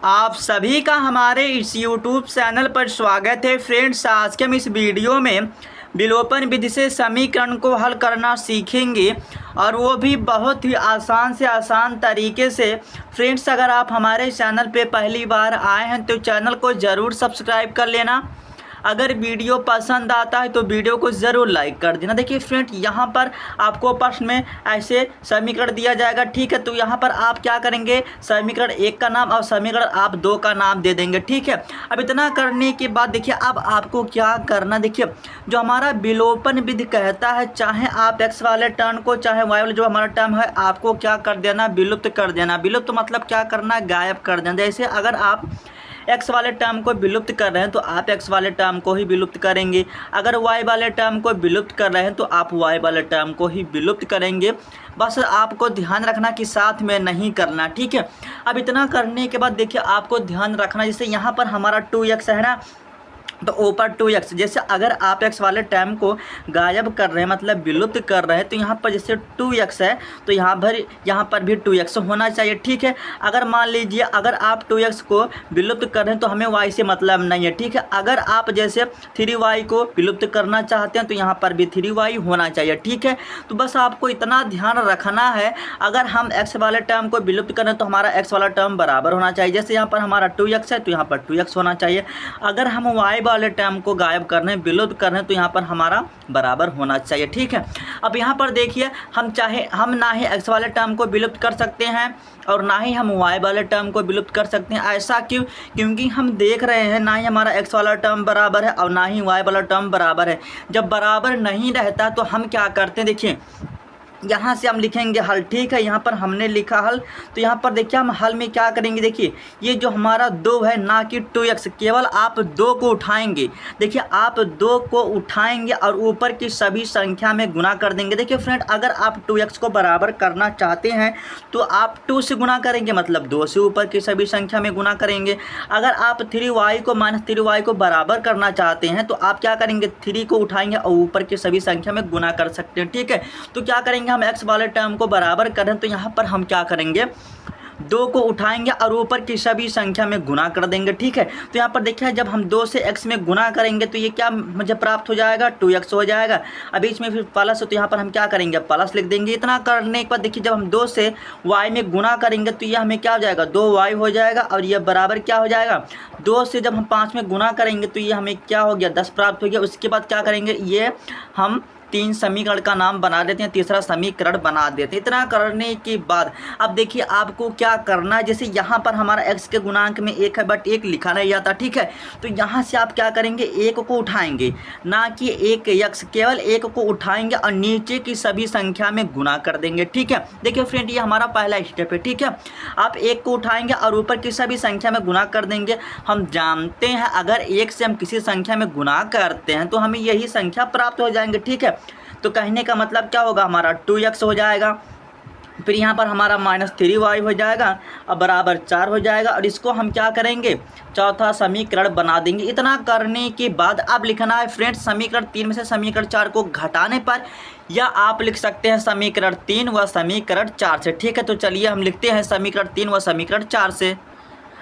आप सभी का हमारे इस YouTube चैनल पर स्वागत है। फ्रेंड्स, आज के हम इस वीडियो में विलोपन विधि से समीकरण को हल करना सीखेंगे और वो भी बहुत ही आसान से आसान तरीके से। फ्रेंड्स, अगर आप हमारे चैनल पे पहली बार आए हैं तो चैनल को ज़रूर सब्सक्राइब कर लेना। अगर वीडियो पसंद आता है तो वीडियो को ज़रूर लाइक कर देना। देखिए फ्रेंड, यहाँ पर आपको प्रश्न में ऐसे समीकरण दिया जाएगा, ठीक है। तो यहाँ पर आप क्या करेंगे, समीकरण 1 का नाम और समीकरण आप 2 का नाम दे देंगे, ठीक है। अब इतना करने के बाद देखिए अब आपको क्या करना, देखिए जो हमारा विलोपन विधि कहता है, चाहे आप x वाले टर्म को चाहे y वाले जो हमारा टर्म है आपको क्या कर देना, विलुप्त कर देना। विलुप्त मतलब क्या करना, गायब कर देना। जैसे अगर आप x वाले टर्म को विलुप्त कर रहे हैं तो आप x वाले टर्म को ही विलुप्त करेंगे। अगर y वाले टर्म को विलुप्त कर रहे हैं तो आप y वाले टर्म को ही विलुप्त करेंगे। बस आपको ध्यान रखना कि साथ में नहीं करना, ठीक है। अब इतना करने के बाद देखिए आपको ध्यान रखना, जैसे यहाँ पर हमारा 2x है ना, तो ऊपर 2x। जैसे अगर आप x वाले टर्म को गायब कर रहे हैं मतलब विलुप्त कर रहे हैं तो यहाँ पर जैसे 2x है तो यहाँ पर भी 2x होना चाहिए, ठीक है। अगर मान लीजिए अगर आप 2x को विलुप्त कर रहे हैं तो हमें y से मतलब नहीं है, ठीक है। अगर आप जैसे 3y को विलुप्त करना चाहते हैं तो यहाँ पर भी 3y होना चाहिए, ठीक है। तो बस आपको इतना ध्यान रखना है, अगर हम x वाले टर्म को विलुप्त करें तो हमारा x वाला टर्म बराबर होना चाहिए। जैसे यहाँ पर हमारा 2x है तो यहाँ पर 2x होना चाहिए। अगर हम y वाले टर्म को गायब करने विलुप्त करने तो यहाँ पर हमारा बराबर होना चाहिए, ठीक है। अब यहाँ पर देखिए हम ना ही x वाले टर्म को विलुप्त कर सकते हैं और ना ही हम y वाले टर्म को विलुप्त कर सकते हैं। ऐसा क्यों? क्योंकि हम देख रहे हैं ना ही हमारा x वाला टर्म बराबर है और ना ही y वाला टर्म बराबर है। जब बराबर नहीं रहता तो हम क्या करते हैं, देखिए यहाँ से हम लिखेंगे हल, ठीक है। यहाँ पर हमने लिखा हल, तो यहाँ पर देखिए हम हल में क्या करेंगे, देखिए ये जो हमारा 2 है ना कि 2x, केवल आप 2 को उठाएंगे। देखिए आप 2 को उठाएंगे और ऊपर की सभी संख्या में गुना कर देंगे। देखिए फ्रेंड, अगर आप 2x को बराबर करना चाहते हैं तो आप 2 से गुना करेंगे, मतलब 2 से ऊपर की सभी संख्या में गुना करेंगे। अगर आप 3y को -3y को बराबर करना चाहते हैं तो आप क्या करेंगे, 3 को उठाएंगे और ऊपर की सभी संख्या में गुना कर सकते हैं, ठीक है। तो क्या करेंगे, हम x वाले टर्म को बराबर करें तो यहाँ पर हम क्या करेंगे, 2 को उठाएंगे और ऊपर की सभी संख्या में गुना कर देंगे, ठीक है। तो यहाँ पर देखिए जब हम 2 से x में गुना करेंगे तो ये क्या मुझे प्राप्त हो जाएगा, 2x हो जाएगा। अब बीच में फिर प्लस हो तो यहाँ पर हम क्या करेंगे, प्लस लिख देंगे। इतना करने के बाद देखिए जब हम 2 से y में गुना करेंगे तो ये हमें क्या हो जाएगा, 2y हो जाएगा और ये बराबर क्या हो जाएगा, 2 से जब हम 5 में गुना करेंगे तो ये हमें क्या हो गया, 10 प्राप्त हो गया। उसके बाद क्या करेंगे, ये हम 3 समीकरण का नाम बना देते हैं, तीसरा समीकरण बना देते हैं। इतना करने के बाद अब देखिए आपको क्या करना है, जैसे यहाँ पर हमारा x के गुणांक में 1 है बट 1 लिखा नहीं जाता, ठीक है। तो यहाँ से आप क्या करेंगे, 1 को उठाएंगे, ना कि 1x, केवल 1 को उठाएंगे और नीचे की सभी संख्या में गुना कर देंगे, ठीक है। देखिए फ्रेंड, ये हमारा पहला स्टेप है, ठीक है। आप 1 को उठाएंगे और ऊपर की सभी संख्या में गुना कर देंगे। हम जानते हैं अगर 1 से हम किसी संख्या में गुना करते हैं तो हमें यही संख्या प्राप्त हो जाएंगे, ठीक है। तो कहने का मतलब क्या होगा, हमारा 2x हो जाएगा, फिर यहाँ पर हमारा -3y हो जाएगा और बराबर 4 हो जाएगा। और इसको हम क्या करेंगे, चौथा समीकरण बना देंगे। इतना करने के बाद अब लिखना है फ्रेंड्स, समीकरण 3 में से समीकरण 4 को घटाने पर, या आप लिख सकते हैं समीकरण 3 व समीकरण 4 से, ठीक है। तो चलिए हम लिखते हैं समीकरण 3 व समीकरण 4 से।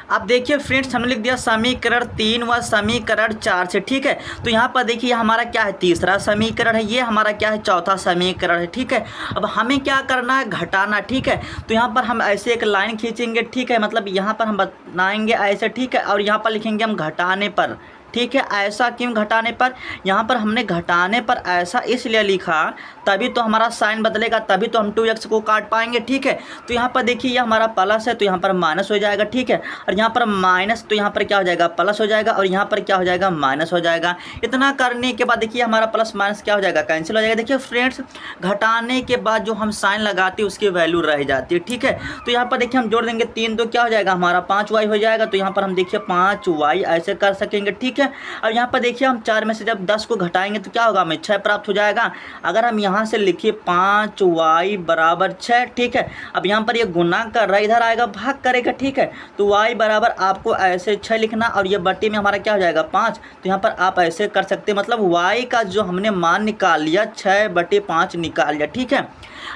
अब देखिए फ्रेंड्स, हमने लिख दिया समीकरण 3 व समीकरण 4 से, ठीक है। तो यहाँ पर देखिए हमारा क्या है, तीसरा समीकरण है, ये हमारा क्या है, चौथा समीकरण है, ठीक है। अब हमें क्या करना है, घटाना, ठीक है। तो यहाँ पर हम ऐसे एक लाइन खींचेंगे, ठीक है, मतलब यहाँ पर हम बनाएंगे ऐसे, ठीक है, और यहाँ पर लिखेंगे हम घटाने पर, ठीक है। ऐसा क्यों घटाने पर, यहाँ पर हमने घटाने पर ऐसा इसलिए लिखा, तभी तो हमारा साइन बदलेगा, तभी तो हम 2x को काट पाएंगे, ठीक है। तो यहाँ पर देखिए ये हमारा प्लस है तो यहाँ पर माइनस हो जाएगा, ठीक है। और यहाँ पर माइनस तो यहाँ पर क्या हो जाएगा, प्लस हो जाएगा, और यहाँ पर क्या हो जाएगा, माइनस हो जाएगा। इतना करने के बाद देखिए हमारा प्लस माइनस क्या हो जाएगा, कैंसिल हो जाएगा। देखिए फ्रेंड्स, घटाने के बाद जो हम साइन लगाते हैं उसकी वैल्यू रह जाती है, ठीक है। तो यहाँ पर देखिए हम जोड़ देंगे 3 तो क्या हो जाएगा, हमारा 5y हो जाएगा। तो यहाँ पर हम देखिए 5y ऐसे कर सकेंगे, ठीक है। ठीक है। अब यहाँ पर देखिए हम 4 में से जब 10 को घटाएंगे तो क्या होगा, हमें 6 प्राप्त हो जाएगा। अगर हम यहाँ से लिखिए 5y बराबर 6, ठीक है। अब यहाँ पर ये गुना कर रहा है, इधर आएगा भाग करेगा, ठीक है। तो y बराबर आपको ऐसे 6 लिखना और ये बट्टी में हमारा क्या हो जाएगा 5। तो यहाँ पर आप ऐसे कर सकते हैं, मतलब y का जो हमने मान निकाल लिया 6/5 निकाल लिया, ठीक है।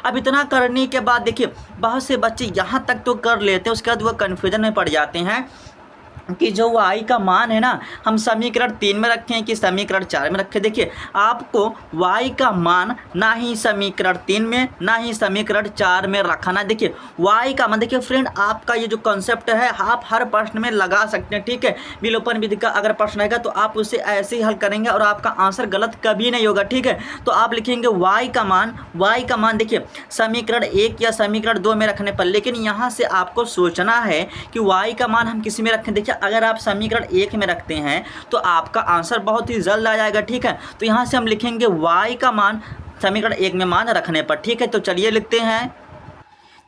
अब इतना करने के बाद देखिए बहुत से बच्चे यहाँ तक तो कर लेते हैं, उसके बाद वो कन्फ्यूजन में पड़ जाते हैं कि जो y का मान है ना, हम समीकरण 3 में रखें कि समीकरण 4 में रखें। देखिए आपको y का मान ना ही समीकरण 3 में ना ही समीकरण 4 में रखना। देखिए y का मान, देखिए फ्रेंड आपका ये जो कॉन्सेप्ट है आप हर प्रश्न में लगा सकते हैं, ठीक है। विलोपन विधि का अगर प्रश्न रहेगा तो आप उसे ऐसे ही हल करेंगे और आपका आंसर गलत कभी नहीं होगा, ठीक है। तो आप लिखेंगे y का मान देखिए समीकरण 1 या समीकरण 2 में रखने पर, लेकिन यहाँ से आपको सोचना है कि y का मान हम किसी में रखें। देखिए अगर आप समीकरण 1 में रखते हैं तो आपका आंसर बहुत ही जल्द आ जाएगा, ठीक है। तो यहाँ से हम लिखेंगे y का मान समीकरण 1 में मान रखने पर, ठीक है। तो चलिए लिखते हैं।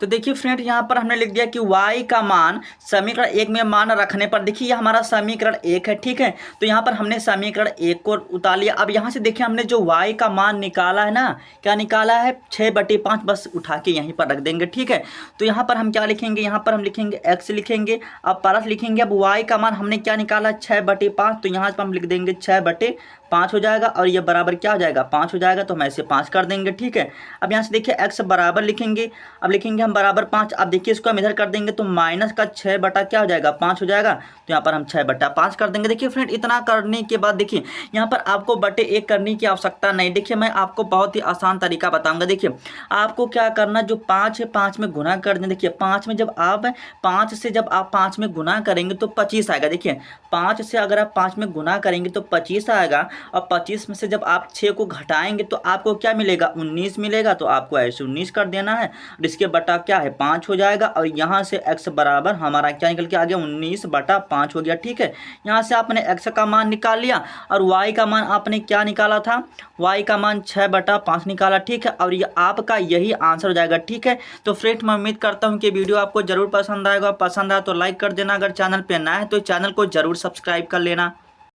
तो देखिए फ्रेंड यहाँ पर हमने लिख दिया कि y का मान समीकरण 1 में मान रखने पर, देखिए ये हमारा समीकरण 1 है, ठीक है। तो यहाँ पर हमने समीकरण 1 को उतार लिया। अब यहाँ से देखिए हमने जो y का मान निकाला है ना, क्या निकाला है 6/5, बस उठा के यहीं पर रख देंगे, ठीक है। तो यहाँ पर हम क्या लिखेंगे, यहाँ पर हम लिखेंगे x लिखेंगे, अब प्लस लिखेंगे। अब y का मान हमने क्या निकाला 6/5, तो यहाँ पर हम लिख देंगे 6/5 हो जाएगा और ये बराबर क्या हो जाएगा 5 हो जाएगा। तो हम ऐसे 5 कर देंगे, ठीक है। अब यहाँ से देखिए x बराबर लिखेंगे, अब लिखेंगे हम बराबर 5। अब देखिए इसको हम इधर कर देंगे तो माइनस का 6 बटा क्या हो जाएगा 5 हो जाएगा। तो यहाँ पर हम 6/5 कर देंगे। देखिए फ्रेंड इतना करने के बाद देखिए यहाँ पर आपको बटे 1 करने की आवश्यकता नहीं। देखिए मैं आपको बहुत ही आसान तरीका बताऊंगा। देखिए आपको क्या करना, जो 5 है 5 में गुना कर दें। देखिए 5 में जब आप 5 में गुना करेंगे तो 25 आएगा। देखिए 5 से अगर आप 5 में गुना करेंगे तो 25 आएगा और 25 में से जब आप 6 को घटाएंगे तो आपको क्या मिलेगा 19 मिलेगा। तो आपको ऐसे 19 कर देना है और इसके बटा क्या है 5 हो जाएगा और यहाँ से x बराबर हमारा क्या निकल के आ गया 19/5 हो गया, ठीक है। यहाँ से आपने x का मान निकाल लिया और y का मान आपने क्या निकाला था, y का मान 6/5 निकाला, ठीक है। और ये आपका यही आंसर हो जाएगा, ठीक है। तो फ्रेंड मैं उम्मीद करता हूँ कि वीडियो आपको जरूर पसंद आएगा। पसंद आया तो लाइक कर देना, अगर चैनल पे नया है तो चैनल को जरूर सब्सक्राइब कर लेना।